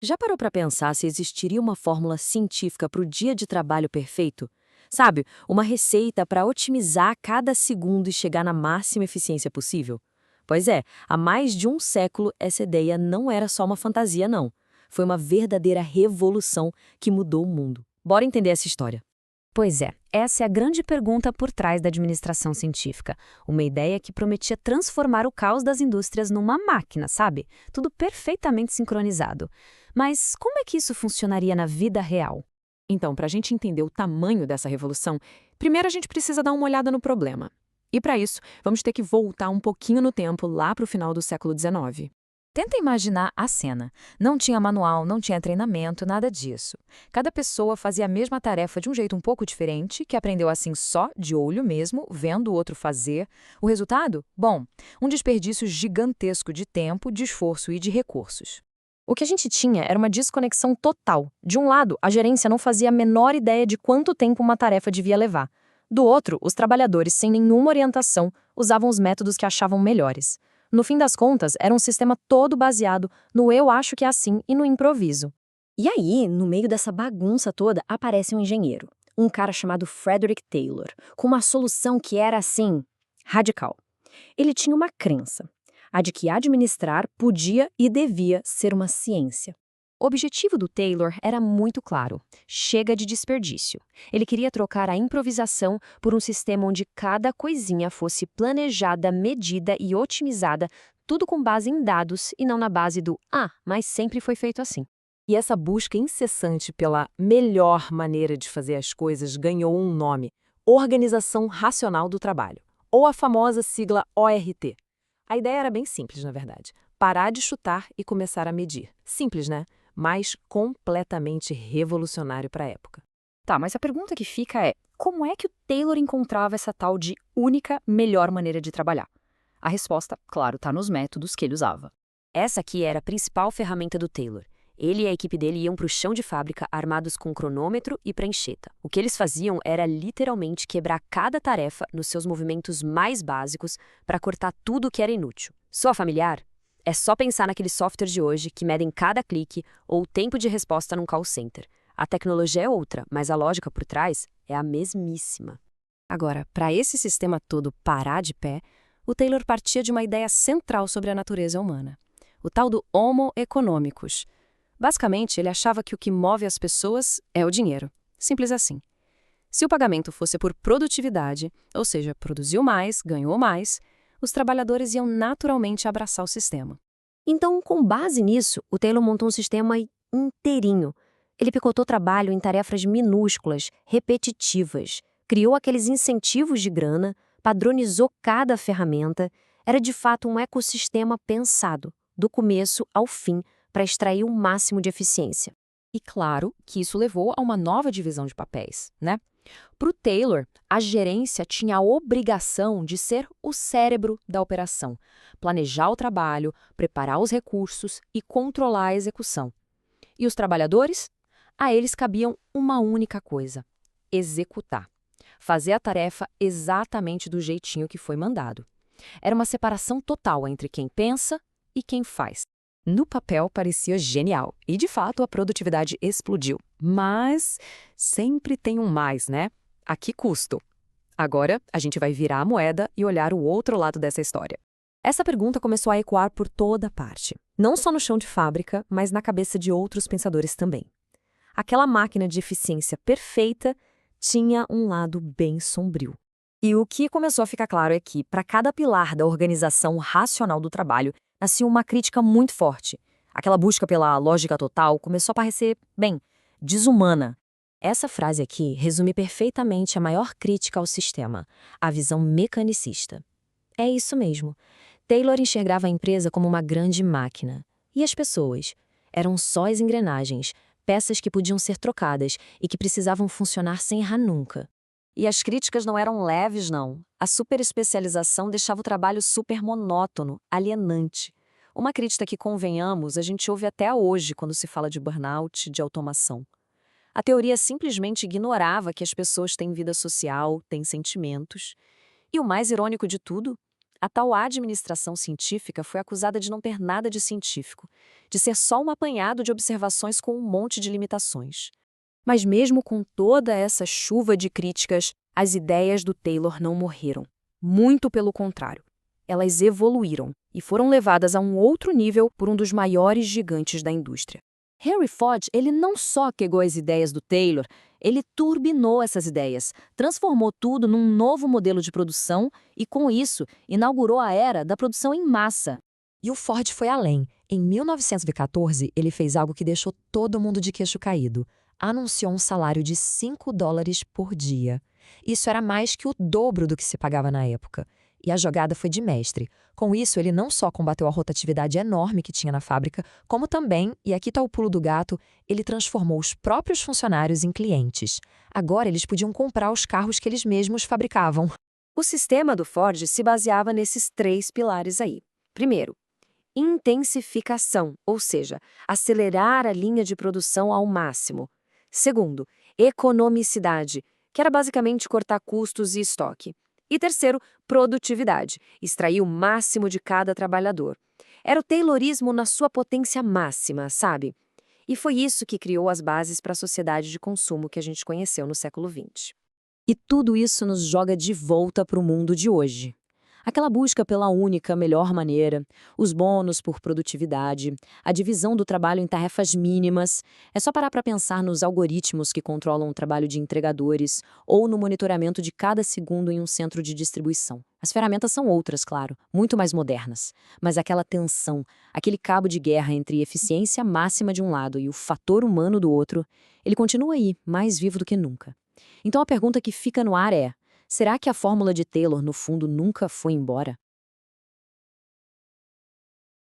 Já parou para pensar se existiria uma fórmula científica para o dia de trabalho perfeito? Sabe, uma receita para otimizar cada segundo e chegar na máxima eficiência possível? Pois é, há mais de um século essa ideia não era só uma fantasia, não. Foi uma verdadeira revolução que mudou o mundo. Bora entender essa história. Pois é, essa é a grande pergunta por trás da administração científica. Uma ideia que prometia transformar o caos das indústrias numa máquina, sabe? Tudo perfeitamente sincronizado. Mas como é que isso funcionaria na vida real? Então, para a gente entender o tamanho dessa revolução, primeiro a gente precisa dar uma olhada no problema. E para isso, vamos ter que voltar um pouquinho no tempo, lá para o final do século XIX. Tenta imaginar a cena. Não tinha manual, não tinha treinamento, nada disso. Cada pessoa fazia a mesma tarefa de um jeito um pouco diferente, que aprendeu assim só, de olho mesmo, vendo o outro fazer. O resultado? Bom, um desperdício gigantesco de tempo, de esforço e de recursos. O que a gente tinha era uma desconexão total. De um lado, a gerência não fazia a menor ideia de quanto tempo uma tarefa devia levar. Do outro, os trabalhadores, sem nenhuma orientação, usavam os métodos que achavam melhores. No fim das contas, era um sistema todo baseado no eu acho que é assim e no improviso. E aí, no meio dessa bagunça toda, aparece um engenheiro, um cara chamado Frederick Taylor, com uma solução que era assim, radical. Ele tinha uma crença, a de que administrar podia e devia ser uma ciência. O objetivo do Taylor era muito claro: chega de desperdício. Ele queria trocar a improvisação por um sistema onde cada coisinha fosse planejada, medida e otimizada, tudo com base em dados e não na base do mas sempre foi feito assim. E essa busca incessante pela melhor maneira de fazer as coisas ganhou um nome: Organização Racional do Trabalho, ou a famosa sigla ORT. A ideia era bem simples, na verdade: parar de chutar e começar a medir. Simples, né? Mas completamente revolucionário para a época. Tá, mas a pergunta que fica é: como é que o Taylor encontrava essa tal de única melhor maneira de trabalhar? A resposta, claro, está nos métodos que ele usava. Essa aqui era a principal ferramenta do Taylor. Ele e a equipe dele iam para o chão de fábrica armados com cronômetro e prancheta. O que eles faziam era literalmente quebrar cada tarefa nos seus movimentos mais básicos para cortar tudo o que era inútil. Soa familiar? É só pensar naqueles softwares de hoje que medem cada clique ou o tempo de resposta num call center. A tecnologia é outra, mas a lógica por trás é a mesmíssima. Agora, para esse sistema todo parar de pé, o Taylor partia de uma ideia central sobre a natureza humana: o tal do Homo economicus. Basicamente, ele achava que o que move as pessoas é o dinheiro. Simples assim. Se o pagamento fosse por produtividade, ou seja, produziu mais, ganhou mais, os trabalhadores iam naturalmente abraçar o sistema. Então, com base nisso, o Taylor montou um sistema inteirinho. Ele picotou trabalho em tarefas minúsculas, repetitivas, criou aqueles incentivos de grana, padronizou cada ferramenta. Era de fato um ecossistema pensado, do começo ao fim, para extrair o máximo de eficiência. E claro que isso levou a uma nova divisão de papéis, né? Para o Taylor, a gerência tinha a obrigação de ser o cérebro da operação, planejar o trabalho, preparar os recursos e controlar a execução. E os trabalhadores? A eles cabiam uma única coisa: executar. Fazer a tarefa exatamente do jeitinho que foi mandado. Era uma separação total entre quem pensa e quem faz. No papel parecia genial e, de fato, a produtividade explodiu. Mas sempre tem um mais, né? A que custo? Agora, a gente vai virar a moeda e olhar o outro lado dessa história. Essa pergunta começou a ecoar por toda parte. Não só no chão de fábrica, mas na cabeça de outros pensadores também. Aquela máquina de eficiência perfeita tinha um lado bem sombrio. E o que começou a ficar claro é que, para cada pilar da organização racional do trabalho, nascia uma crítica muito forte. Aquela busca pela lógica total começou a parecer, bem, desumana. Essa frase aqui resume perfeitamente a maior crítica ao sistema: a visão mecanicista. É isso mesmo. Taylor enxergava a empresa como uma grande máquina. E as pessoas? Eram só as engrenagens, peças que podiam ser trocadas e que precisavam funcionar sem errar nunca. E as críticas não eram leves, não. A superespecialização deixava o trabalho super monótono, alienante. Uma crítica que, convenhamos, a gente ouve até hoje quando se fala de burnout, de automação. A teoria simplesmente ignorava que as pessoas têm vida social, têm sentimentos. E o mais irônico de tudo, A tal administração científica foi acusada de não ter nada de científico, de ser só um apanhado de observações com um monte de limitações. Mas mesmo com toda essa chuva de críticas, as ideias do Taylor não morreram. Muito pelo contrário. Elas evoluíram e foram levadas a um outro nível por um dos maiores gigantes da indústria. Henry Ford, ele não só pegou as ideias do Taylor, ele turbinou essas ideias, transformou tudo num novo modelo de produção e, com isso, inaugurou a era da produção em massa. E o Ford foi além. Em 1914, ele fez algo que deixou todo mundo de queixo caído. Anunciou um salário de $5 por dia. Isso era mais que o dobro do que se pagava na época. E a jogada foi de mestre. Com isso, ele não só combateu a rotatividade enorme que tinha na fábrica, como também, e aqui está o pulo do gato, ele transformou os próprios funcionários em clientes. Agora eles podiam comprar os carros que eles mesmos fabricavam. O sistema do Ford se baseava nesses 3 pilares aí. Primeiro, intensificação, ou seja, acelerar a linha de produção ao máximo. Segundo, economicidade, que era basicamente cortar custos e estoque. E terceiro, produtividade, extrair o máximo de cada trabalhador. Era o Taylorismo na sua potência máxima, sabe? E foi isso que criou as bases para a sociedade de consumo que a gente conheceu no século XX. E tudo isso nos joga de volta para o mundo de hoje. Aquela busca pela única, melhor maneira, os bônus por produtividade, a divisão do trabalho em tarefas mínimas. É só parar para pensar nos algoritmos que controlam o trabalho de entregadores ou no monitoramento de cada segundo em um centro de distribuição. As ferramentas são outras, claro, muito mais modernas. Mas aquela tensão, aquele cabo de guerra entre eficiência máxima de um lado e o fator humano do outro, ele continua aí, mais vivo do que nunca. Então a pergunta que fica no ar é: será que a fórmula de Taylor, no fundo, nunca foi embora?